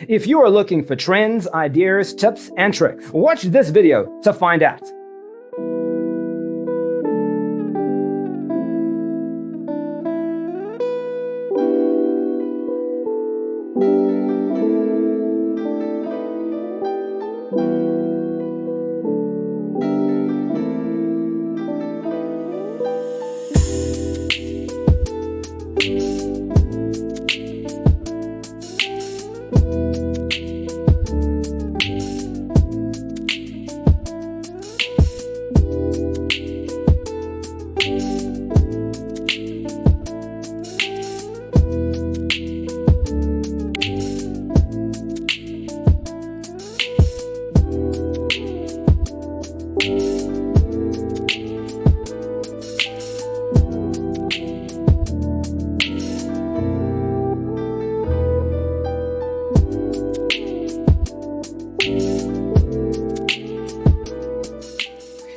If you are looking for trends, ideas, tips, and tricks, watch this video to find out.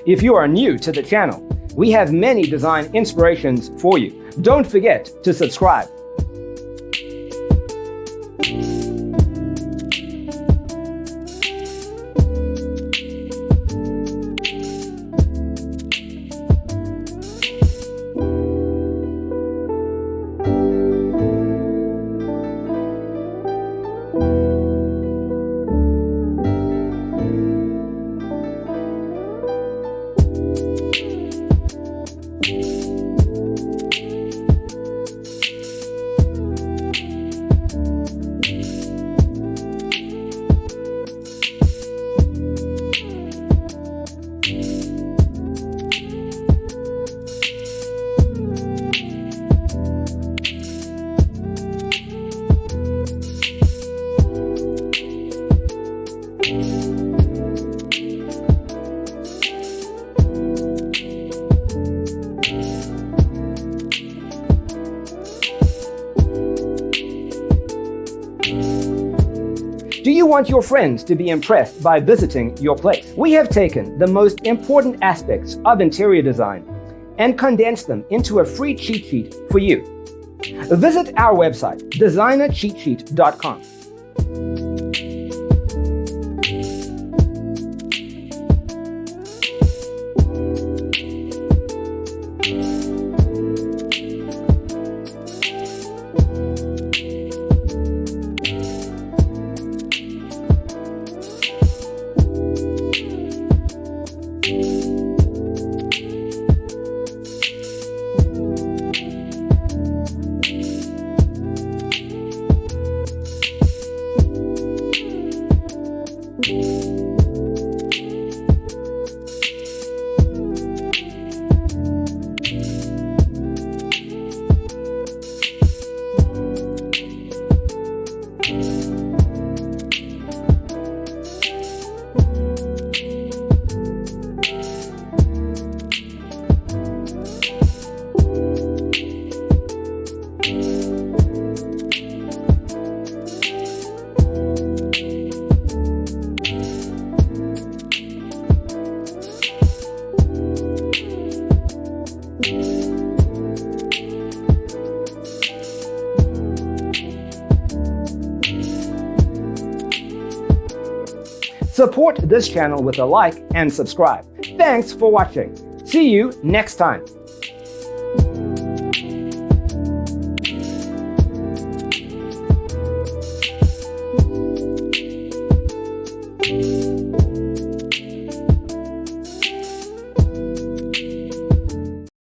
If you are new to the channel, we have many design inspirations for you. Don't forget to subscribe. Do you want your friends to be impressed by visiting your place? We have taken the most important aspects of interior design and condensed them into a free cheat sheet for you. Visit our website, designercheatsheet.com. Support this channel with a like and subscribe. Thanks for watching. See you next time.